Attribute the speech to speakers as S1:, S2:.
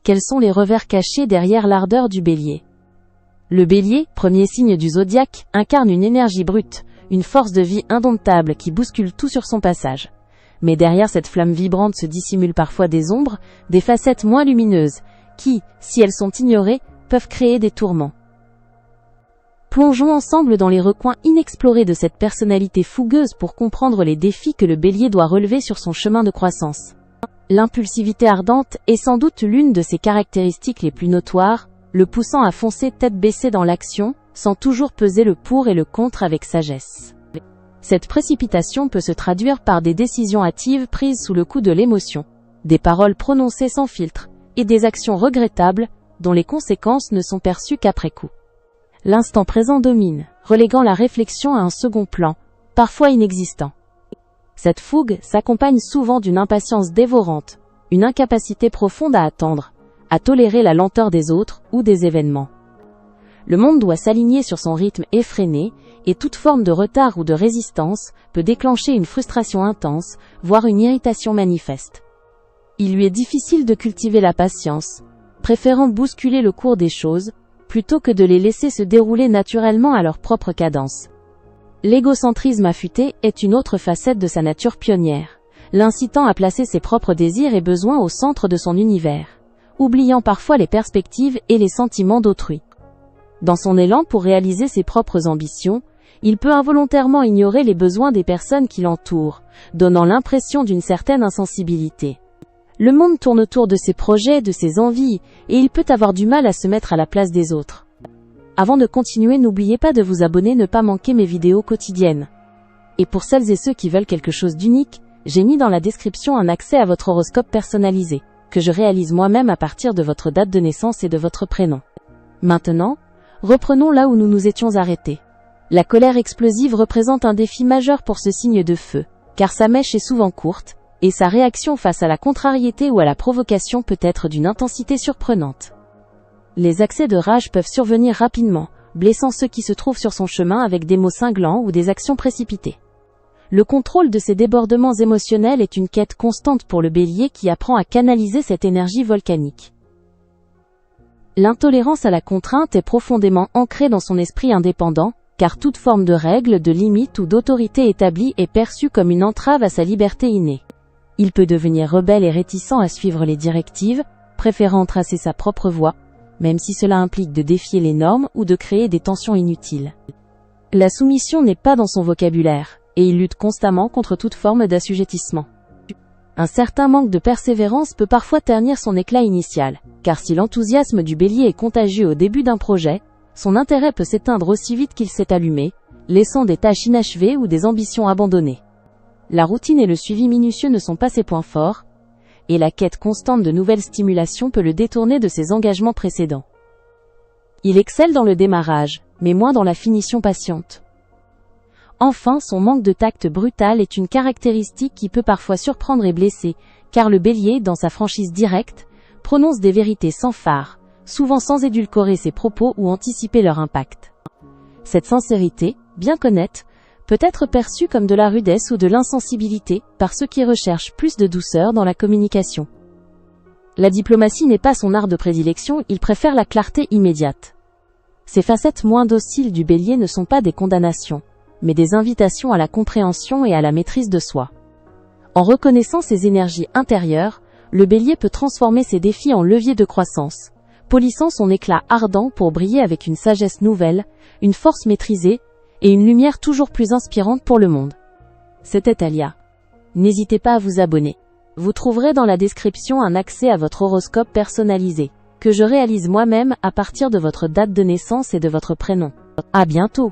S1: Quels sont les revers cachés derrière l'ardeur du Bélier? Le Bélier, premier signe du zodiaque, incarne une énergie brute, une force de vie indomptable qui bouscule tout sur son passage. Mais derrière cette flamme vibrante se dissimulent parfois des ombres, des facettes moins lumineuses, qui, si elles sont ignorées, peuvent créer des tourments. Plongeons ensemble dans les recoins inexplorés de cette personnalité fougueuse pour comprendre les défis que le Bélier doit relever sur son chemin de croissance. L'impulsivité ardente est sans doute l'une de ses caractéristiques les plus notoires, le poussant à foncer tête baissée dans l'action, sans toujours peser le pour et le contre avec sagesse. Cette précipitation peut se traduire par des décisions hâtives prises sous le coup de l'émotion, des paroles prononcées sans filtre, et des actions regrettables, dont les conséquences ne sont perçues qu'après coup. L'instant présent domine, reléguant la réflexion à un second plan, parfois inexistant. Cette fougue s'accompagne souvent d'une impatience dévorante, une incapacité profonde à attendre, à tolérer la lenteur des autres ou des événements. Le monde doit s'aligner sur son rythme effréné, et toute forme de retard ou de résistance peut déclencher une frustration intense, voire une irritation manifeste. Il lui est difficile de cultiver la patience, préférant bousculer le cours des choses, plutôt que de les laisser se dérouler naturellement à leur propre cadence. L'égocentrisme affûté est une autre facette de sa nature pionnière, l'incitant à placer ses propres désirs et besoins au centre de son univers, oubliant parfois les perspectives et les sentiments d'autrui. Dans son élan pour réaliser ses propres ambitions, il peut involontairement ignorer les besoins des personnes qui l'entourent, donnant l'impression d'une certaine insensibilité. Le monde tourne autour de ses projets, de ses envies, et il peut avoir du mal à se mettre à la place des autres. Avant de continuer, n'oubliez pas de vous abonner, ne pas manquer mes vidéos quotidiennes. Et pour celles et ceux qui veulent quelque chose d'unique, j'ai mis dans la description un accès à votre horoscope personnalisé, que je réalise moi-même à partir de votre date de naissance et de votre prénom. Maintenant, reprenons là où nous nous étions arrêtés. La colère explosive représente un défi majeur pour ce signe de feu, car sa mèche est souvent courte, et sa réaction face à la contrariété ou à la provocation peut être d'une intensité surprenante. Les accès de rage peuvent survenir rapidement, blessant ceux qui se trouvent sur son chemin avec des mots cinglants ou des actions précipitées. Le contrôle de ces débordements émotionnels est une quête constante pour le Bélier qui apprend à canaliser cette énergie volcanique. L'intolérance à la contrainte est profondément ancrée dans son esprit indépendant, car toute forme de règle, de limite ou d'autorité établie est perçue comme une entrave à sa liberté innée. Il peut devenir rebelle et réticent à suivre les directives, préférant tracer sa propre voie, même si cela implique de défier les normes ou de créer des tensions inutiles. La soumission n'est pas dans son vocabulaire, et il lutte constamment contre toute forme d'assujettissement. Un certain manque de persévérance peut parfois ternir son éclat initial, car si l'enthousiasme du Bélier est contagieux au début d'un projet, son intérêt peut s'éteindre aussi vite qu'il s'est allumé, laissant des tâches inachevées ou des ambitions abandonnées. La routine et le suivi minutieux ne sont pas ses points forts, et la quête constante de nouvelles stimulations peut le détourner de ses engagements précédents. Il excelle dans le démarrage, mais moins dans la finition patiente. Enfin, son manque de tact brutal est une caractéristique qui peut parfois surprendre et blesser, car le Bélier, dans sa franchise directe, prononce des vérités sans phare, souvent sans édulcorer ses propos ou anticiper leur impact. Cette sincérité, bien qu'honnête, peut être perçue comme de la rudesse ou de l'insensibilité par ceux qui recherchent plus de douceur dans la communication. La diplomatie n'est pas son art de prédilection, il préfère la clarté immédiate. Ces facettes moins dociles du Bélier ne sont pas des condamnations, mais des invitations à la compréhension et à la maîtrise de soi. En reconnaissant ses énergies intérieures, le Bélier peut transformer ses défis en levier de croissance, polissant son éclat ardent pour briller avec une sagesse nouvelle, une force maîtrisée, et une lumière toujours plus inspirante pour le monde. C'était Alia. N'hésitez pas à vous abonner. Vous trouverez dans la description un accès à votre horoscope personnalisé, que je réalise moi-même à partir de votre date de naissance et de votre prénom. À bientôt!